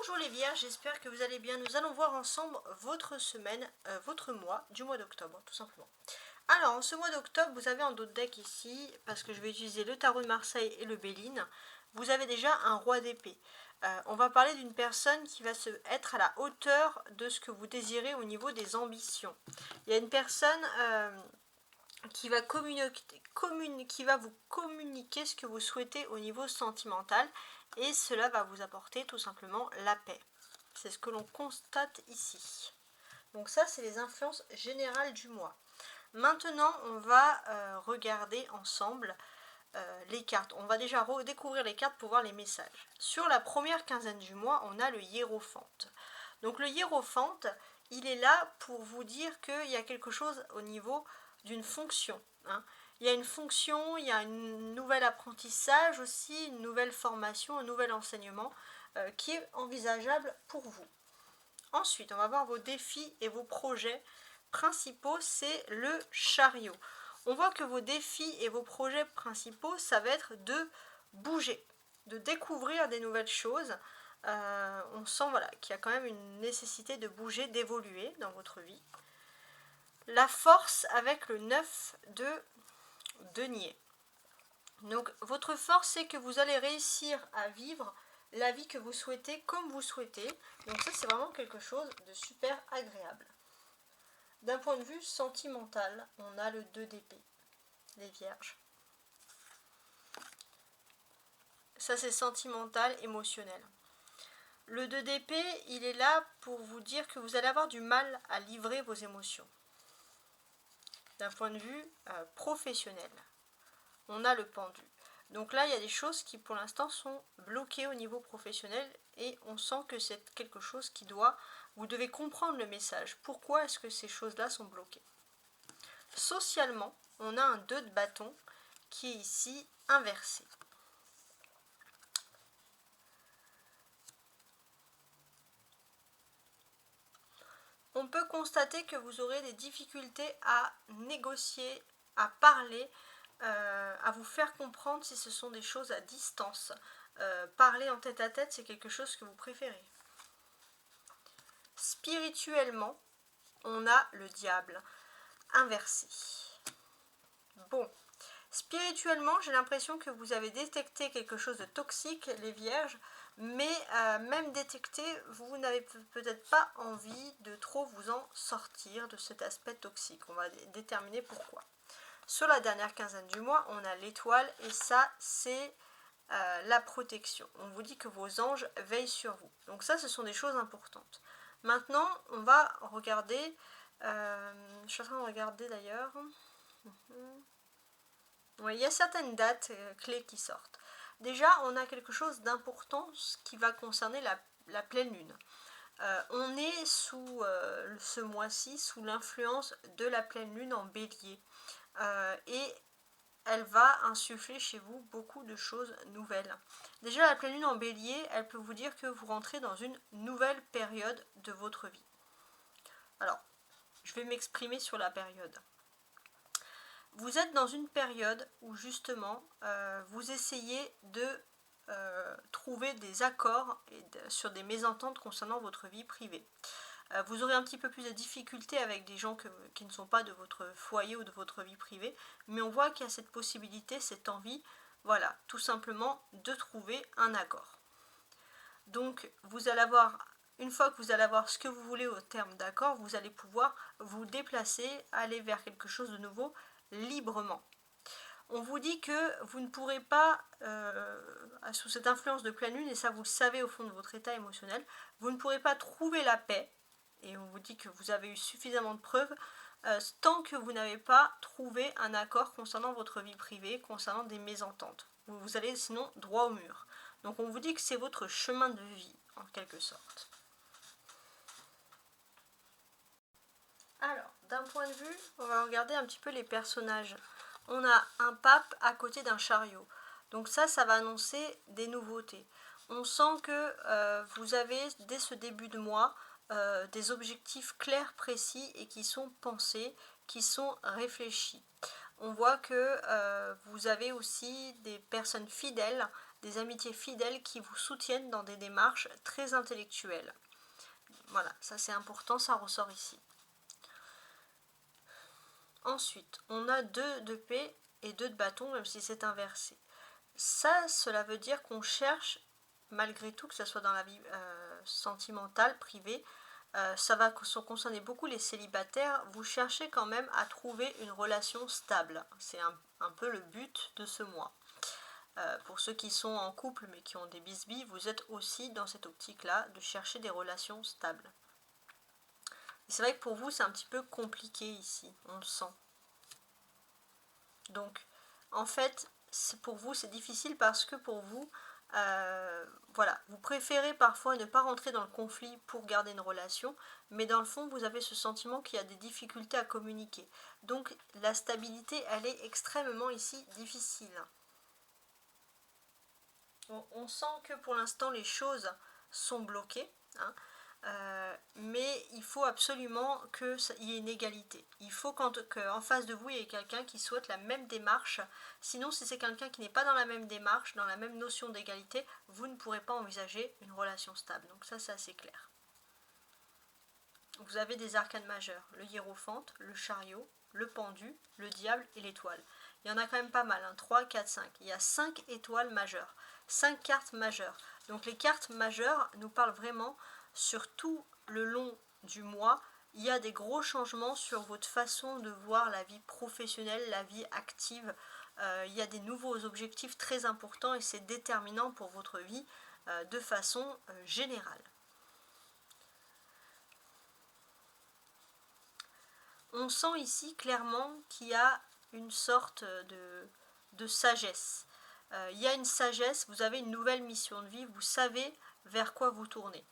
Bonjour les vierges, j'espère que vous allez bien. Nous allons voir ensemble votre semaine, votre mois du mois d'octobre, tout simplement. Alors, en ce mois d'octobre, vous avez un dos de deck ici, parce que je vais utiliser le tarot de Marseille et le Béline. Vous avez déjà un roi d'épée. On va parler d'une personne qui va être à la hauteur de ce que vous désirez au niveau des ambitions. Il y a une personne qui va vous communiquer ce que vous souhaitez au niveau sentimental, et cela va vous apporter tout simplement la paix. C'est ce que l'on constate ici. Donc ça, c'est les influences générales du mois. Maintenant, on va regarder ensemble les cartes. On va déjà redécouvrir les cartes pour voir les messages. Sur la première quinzaine du mois, on a le hiérophante. Donc le hiérophante, il est là pour vous dire qu'il y a quelque chose au niveau d'une fonction. Il y a une fonction, il y a un nouvel apprentissage aussi, une nouvelle formation, un nouvel enseignement qui est envisageable pour vous. Ensuite, on va voir vos défis et vos projets principaux, c'est le chariot. On voit que vos défis et vos projets principaux, ça va être de bouger, de découvrir des nouvelles choses. On sent qu'il y a quand même une nécessité de bouger, d'évoluer dans votre vie. La force avec le 9 de denier. Donc votre force, c'est que vous allez réussir à vivre la vie que vous souhaitez comme vous souhaitez. Donc ça, c'est vraiment quelque chose de super agréable. D'un point de vue sentimental, on a le 2 d'épée, les vierges. Ça, c'est sentimental, émotionnel. Le 2 d'épée, il est là pour vous dire que vous allez avoir du mal à livrer vos émotions. D'un point de vue professionnel, on a le pendu. Donc là, il y a des choses qui pour l'instant sont bloquées au niveau professionnel et on sent que c'est quelque chose qui vous devez comprendre le message. Pourquoi est-ce que ces choses-là sont bloquées? Socialement, on a un 2 de bâton qui est ici inversé. On peut constater que vous aurez des difficultés à négocier, à parler, à vous faire comprendre si ce sont des choses à distance. Parler en tête à tête, c'est quelque chose que vous préférez. Spirituellement, on a le diable inversé. Bon, spirituellement, j'ai l'impression que vous avez détecté quelque chose de toxique, les vierges, mais même détecté, vous n'avez peut-être pas envie de trop vous en sortir de cet aspect toxique. On va déterminer pourquoi. Sur la dernière quinzaine du mois, on a l'étoile et ça, c'est la protection. On vous dit que vos anges veillent sur vous. Donc ça, ce sont des choses importantes. Maintenant, on va regarder, je suis en train de regarder d'ailleurs, il y a certaines dates clés qui sortent. Déjà, on a quelque chose d'important qui va concerner la pleine lune. On est ce mois-ci sous l'influence de la pleine lune en bélier. Et elle va insuffler chez vous beaucoup de choses nouvelles. Déjà, la pleine lune en bélier, elle peut vous dire que vous rentrez dans une nouvelle période de votre vie. Alors, je vais m'exprimer sur la période. Vous êtes dans une période où justement, vous essayez de trouver des accords sur des mésententes concernant votre vie privée. Vous aurez un petit peu plus de difficultés avec des gens qui ne sont pas de votre foyer ou de votre vie privée, mais on voit qu'il y a cette possibilité, cette envie, voilà, tout simplement de trouver un accord. Donc, vous allez avoir, une fois que vous allez avoir ce que vous voulez au terme d'accord, vous allez pouvoir vous déplacer, aller vers quelque chose de nouveau librement. On vous dit que vous ne pourrez pas, sous cette influence de pleine lune, et ça vous le savez au fond de votre état émotionnel, vous ne pourrez pas trouver la paix, et on vous dit que vous avez eu suffisamment de preuves, tant que vous n'avez pas trouvé un accord concernant votre vie privée, concernant des mésententes. Vous allez sinon droit au mur. Donc on vous dit que c'est votre chemin de vie, en quelque sorte. Alors, d'un point de vue, on va regarder un petit peu les personnages. On a un pape à côté d'un chariot. Donc ça va annoncer des nouveautés. On sent que vous avez, dès ce début de mois, des objectifs clairs, précis et qui sont pensés, qui sont réfléchis. On voit que vous avez aussi des personnes fidèles, des amitiés fidèles qui vous soutiennent dans des démarches très intellectuelles. Voilà, ça c'est important, ça ressort ici. Ensuite, on a 2 de paix et 2 de bâton, même si c'est inversé. Ça, cela veut dire qu'on cherche, malgré tout, que ce soit dans la vie sentimentale, privée, ça va concerner beaucoup les célibataires, vous cherchez quand même à trouver une relation stable. C'est un peu le but de ce mois. Pour ceux qui sont en couple mais qui ont des bisbis, vous êtes aussi dans cette optique-là de chercher des relations stables. C'est vrai que pour vous, c'est un petit peu compliqué ici, on le sent. Donc, en fait, pour vous, c'est difficile parce que pour vous, voilà, vous préférez parfois ne pas rentrer dans le conflit pour garder une relation, mais dans le fond, vous avez ce sentiment qu'il y a des difficultés à communiquer. Donc, la stabilité, elle est extrêmement ici difficile. On sent que pour l'instant, les choses sont bloquées, hein. Mais il faut absolument qu'il y ait une égalité. Il faut qu'en face de vous, il y ait quelqu'un qui souhaite la même démarche. Sinon, si c'est quelqu'un qui n'est pas dans la même démarche, dans la même notion d'égalité, vous ne pourrez pas envisager une relation stable. Donc ça, c'est assez clair. Vous avez des arcanes majeurs, le hiérophante, le chariot, le pendu, le diable et l'étoile. Il y en a quand même pas mal, hein, 3, 4, 5. Il y a 5 étoiles majeures, 5 cartes majeures. Donc les cartes majeures nous parlent vraiment sur tout le long du mois. Il y a des gros changements sur votre façon de voir la vie professionnelle, la vie active. Il y a des nouveaux objectifs très importants et c'est déterminant pour votre vie de façon générale. On sent ici clairement qu'il y a une sorte de sagesse. Il y a une sagesse, vous avez une nouvelle mission de vie, vous savez vers quoi vous tournez.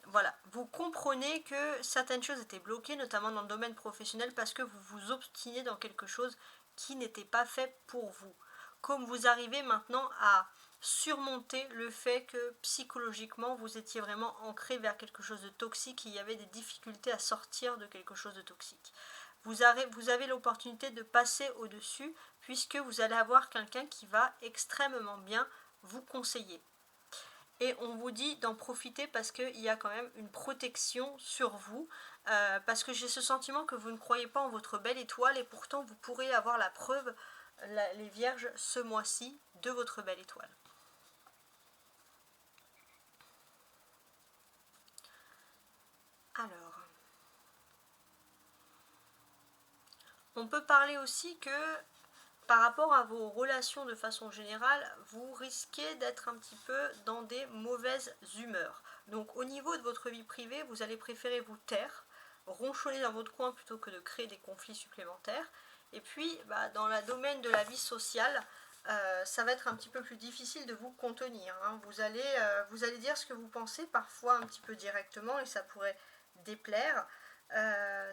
Voilà, vous comprenez que certaines choses étaient bloquées, notamment dans le domaine professionnel, parce que vous vous obstinez dans quelque chose qui n'était pas fait pour vous. Comme vous arrivez maintenant à surmonter le fait que psychologiquement vous étiez vraiment ancré vers quelque chose de toxique, il y avait des difficultés à sortir de quelque chose de toxique. Vous avez l'opportunité de passer au-dessus puisque vous allez avoir quelqu'un qui va extrêmement bien vous conseiller. Et on vous dit d'en profiter parce qu'il y a quand même une protection sur vous, parce que j'ai ce sentiment que vous ne croyez pas en votre belle étoile et pourtant vous pourrez avoir la preuve, les vierges, ce mois-ci, de votre belle étoile. Alors, on peut parler aussi que par rapport à vos relations de façon générale, vous risquez d'être un petit peu dans des mauvaises humeurs. Donc au niveau de votre vie privée, vous allez préférer vous taire, ronchonner dans votre coin plutôt que de créer des conflits supplémentaires. Et puis dans le domaine de la vie sociale, ça va être un petit peu plus difficile de vous contenir, hein. Vous allez dire ce que vous pensez, parfois un petit peu directement, et ça pourrait déplaire.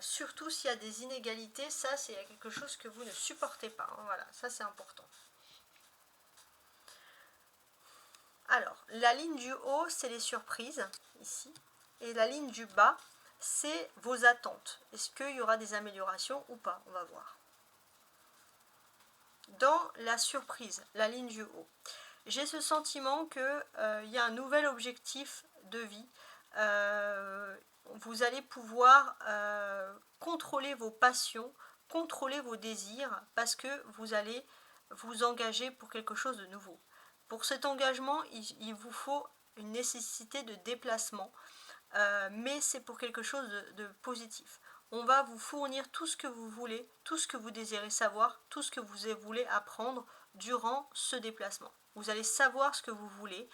Surtout s'il y a des inégalités, ça c'est quelque chose que vous ne supportez pas, hein. Voilà, ça c'est important. Alors, la ligne du haut, c'est les surprises, ici, et la ligne du bas, c'est vos attentes. Est-ce qu'il y aura des améliorations ou pas? On va voir. Dans la surprise, la ligne du haut, j'ai ce sentiment qu'il y a un nouvel objectif de vie. Vous allez pouvoir contrôler vos passions, contrôler vos désirs, parce que vous allez vous engager pour quelque chose de nouveau. Pour cet engagement, il vous faut une nécessité de déplacement, mais c'est pour quelque chose de positif. On va vous fournir tout ce que vous voulez, tout ce que vous désirez savoir, tout ce que vous voulez apprendre durant ce déplacement. Vous allez savoir ce que vous voulez.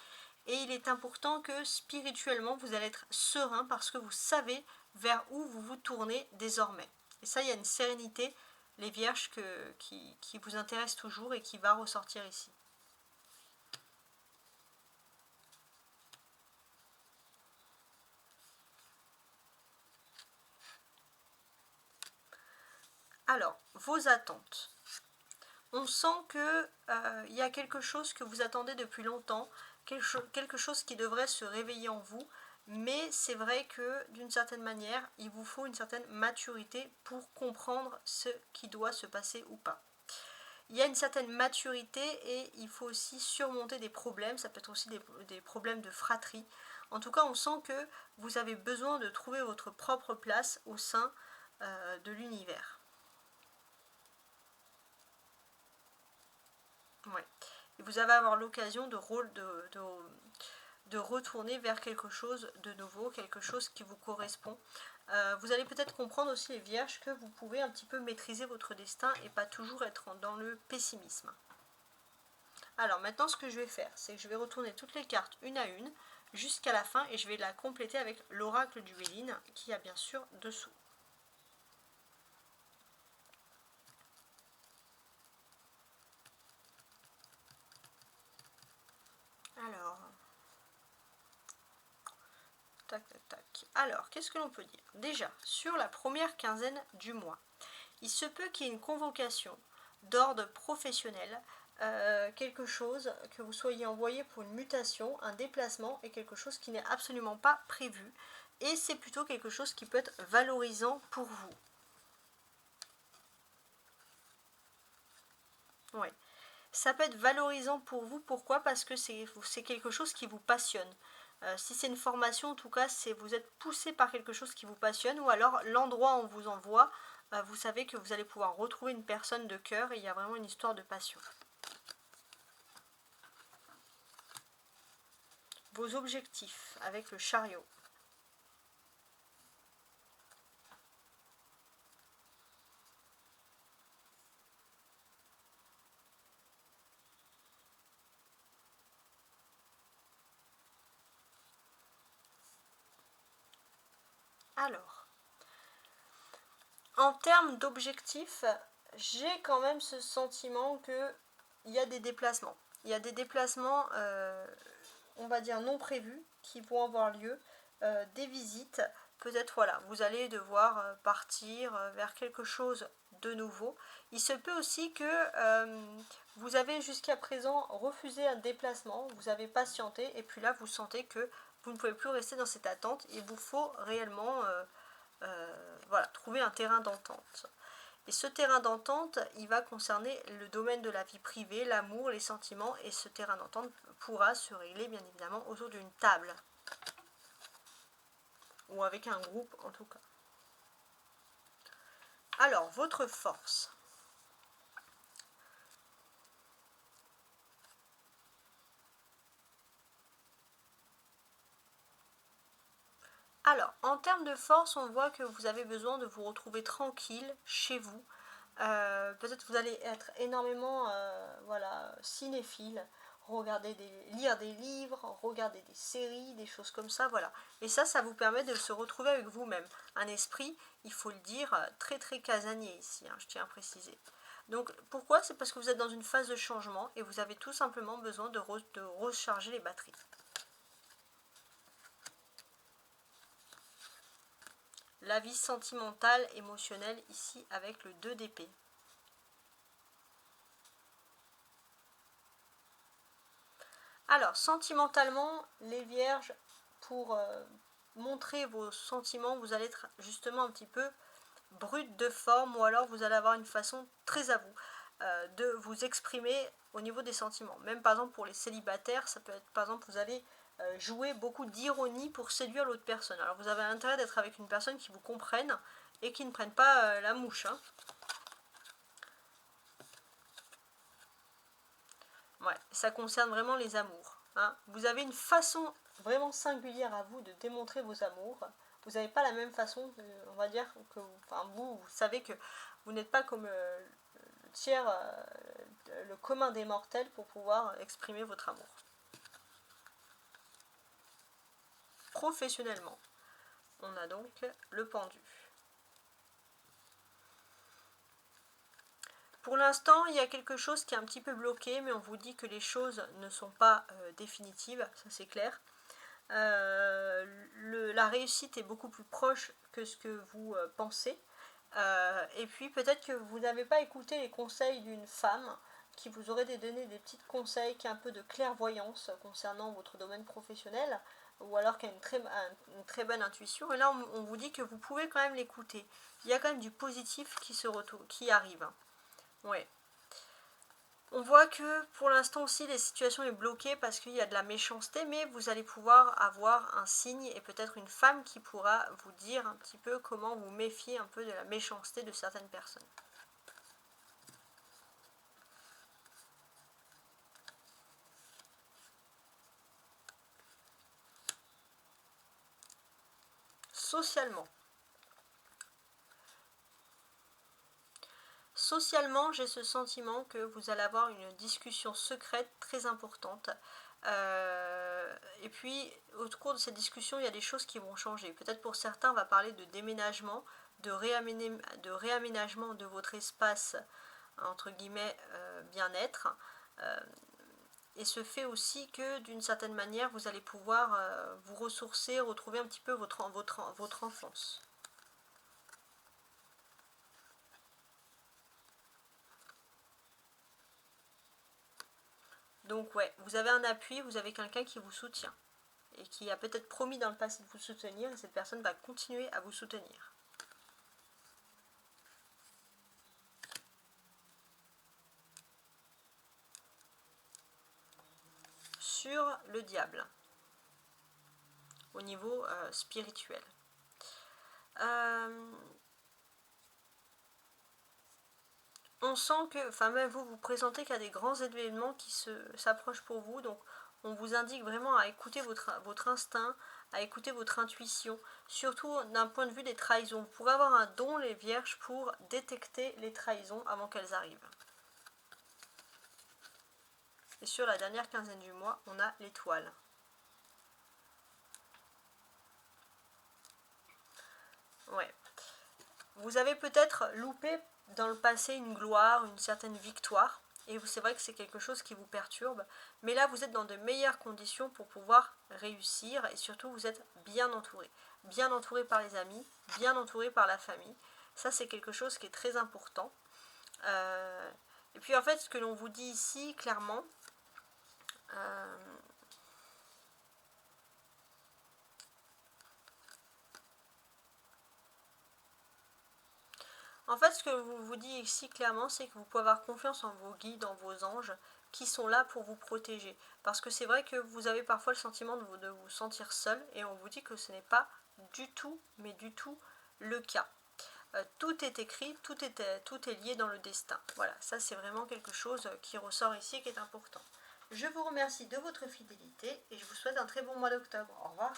Et il est important que spirituellement, vous allez être serein parce que vous savez vers où vous vous tournez désormais. Et ça, il y a une sérénité, les vierges, qui vous intéresse toujours et qui va ressortir ici. Alors, vos attentes. On sent qu'il y a quelque chose que vous attendez depuis longtemps, quelque chose qui devrait se réveiller en vous, mais c'est vrai que d'une certaine manière, il vous faut une certaine maturité pour comprendre ce qui doit se passer ou pas. il y a une certaine maturité et il faut aussi surmonter des problèmes, ça peut être aussi des problèmes de fratrie. En tout cas, on sent que vous avez besoin de trouver votre propre place au sein de l'univers. Ouais. Et vous allez avoir l'occasion de retourner vers quelque chose de nouveau, quelque chose qui vous correspond. Vous allez peut-être comprendre aussi les vierges que vous pouvez un petit peu maîtriser votre destin et pas toujours être dans le pessimisme. Alors maintenant ce que je vais faire, c'est que je vais retourner toutes les cartes une à une jusqu'à la fin et je vais la compléter avec l'oracle du Béline qui a bien sûr dessous. Alors, tac tac tac. Alors, qu'est-ce que l'on peut dire? Déjà, sur la première quinzaine du mois, il se peut qu'il y ait une convocation d'ordre professionnel, quelque chose que vous soyez envoyé pour une mutation, un déplacement et quelque chose qui n'est absolument pas prévu. Et c'est plutôt quelque chose qui peut être valorisant pour vous. Oui. Ça peut être valorisant pour vous, pourquoi? Parce que c'est quelque chose qui vous passionne. Si c'est une formation, en tout cas, vous êtes poussé par quelque chose qui vous passionne, ou alors l'endroit où on vous envoie, vous savez que vous allez pouvoir retrouver une personne de cœur et il y a vraiment une histoire de passion. Vos objectifs avec le chariot. Alors, en termes d'objectifs, j'ai quand même ce sentiment qu'il y a des déplacements. Il y a des déplacements, on va dire, non prévus qui vont avoir lieu, des visites. Peut-être, voilà, vous allez devoir partir vers quelque chose de nouveau. Il se peut aussi que vous avez jusqu'à présent refusé un déplacement, vous avez patienté, et puis là, vous sentez que vous ne pouvez plus rester dans cette attente. Il vous faut réellement voilà, trouver un terrain d'entente. Et ce terrain d'entente, il va concerner le domaine de la vie privée, l'amour, les sentiments, et ce terrain d'entente pourra se régler bien évidemment autour d'une table. Ou avec un groupe en tout cas. Alors, votre force. Alors, en termes de force, on voit que vous avez besoin de vous retrouver tranquille chez vous. Peut-être vous allez être énormément voilà, cinéphile, lire des livres, regarder des séries, des choses comme ça, voilà. Et ça vous permet de se retrouver avec vous-même. Un esprit, il faut le dire, très très casanier ici, hein, je tiens à préciser. Donc pourquoi? C'est parce que vous êtes dans une phase de changement et vous avez tout simplement besoin de recharger les batteries. La vie sentimentale, émotionnelle, ici avec le 2 d'épée. Alors, sentimentalement, les vierges, pour montrer vos sentiments, vous allez être justement un petit peu brut de forme, ou alors vous allez avoir une façon très à vous de vous exprimer au niveau des sentiments. Même par exemple pour les célibataires, ça peut être par exemple vous allez jouer beaucoup d'ironie pour séduire l'autre personne. Alors vous avez intérêt d'être avec une personne qui vous comprenne et qui ne prenne pas la mouche. Hein. Ouais, ça concerne vraiment les amours. Hein. Vous avez une façon vraiment singulière à vous de démontrer vos amours. Vous n'avez pas la même façon, on va dire, que vous savez que vous n'êtes pas comme le tiers, le commun des mortels pour pouvoir exprimer votre amour. Professionnellement, on a donc le pendu. Pour l'instant, il y a quelque chose qui est un petit peu bloqué, mais on vous dit que les choses ne sont pas définitives, ça c'est clair. La réussite est beaucoup plus proche que ce que vous pensez. Et puis peut-être que vous n'avez pas écouté les conseils d'une femme qui vous aurait donné des petits conseils, qui a un peu de clairvoyance concernant votre domaine professionnel, ou alors qui a une très bonne intuition. Et là, on vous dit que vous pouvez quand même l'écouter. Il y a quand même du positif qui arrive. Ouais. On voit que pour l'instant aussi les situations est bloquée parce qu'il y a de la méchanceté, mais vous allez pouvoir avoir un signe et peut-être une femme qui pourra vous dire un petit peu comment vous méfier un peu de la méchanceté de certaines personnes. Socialement. Socialement, j'ai ce sentiment que vous allez avoir une discussion secrète très importante. Et puis, au cours de cette discussion, il y a des choses qui vont changer. Peut-être pour certains, on va parler de déménagement, de réaménagement de votre espace, entre guillemets, bien-être. Et ce fait aussi que, d'une certaine manière, vous allez pouvoir vous ressourcer, retrouver un petit peu votre enfance. Donc ouais, vous avez un appui, vous avez quelqu'un qui vous soutient et qui a peut-être promis dans le passé de vous soutenir et cette personne va continuer à vous soutenir. Sur le diable, au niveau spirituel. On sent que, enfin même vous présentez qu'il y a des grands événements qui s'approchent pour vous, donc on vous indique vraiment à écouter votre instinct, à écouter votre intuition, surtout d'un point de vue des trahisons. Vous pourrez avoir un don, les vierges, pour détecter les trahisons avant qu'elles arrivent. Et sur la dernière quinzaine du mois, on a l'étoile. Ouais. Vous avez peut-être loupé dans le passé une gloire, une certaine victoire, et c'est vrai que c'est quelque chose qui vous perturbe, mais là vous êtes dans de meilleures conditions pour pouvoir réussir, et surtout vous êtes bien entouré par les amis, bien entouré par la famille. Ça c'est quelque chose qui est très important. Et puis en fait ce que l'on vous dit ici clairement, en fait, ce que vous dit ici clairement, c'est que vous pouvez avoir confiance en vos guides, en vos anges, qui sont là pour vous protéger. Parce que c'est vrai que vous avez parfois le sentiment de vous sentir seul, et on vous dit que ce n'est pas du tout, mais du tout, le cas. Tout est écrit, tout est lié dans le destin. Voilà, ça c'est vraiment quelque chose qui ressort ici et qui est important. Je vous remercie de votre fidélité, et je vous souhaite un très bon mois d'octobre. Au revoir.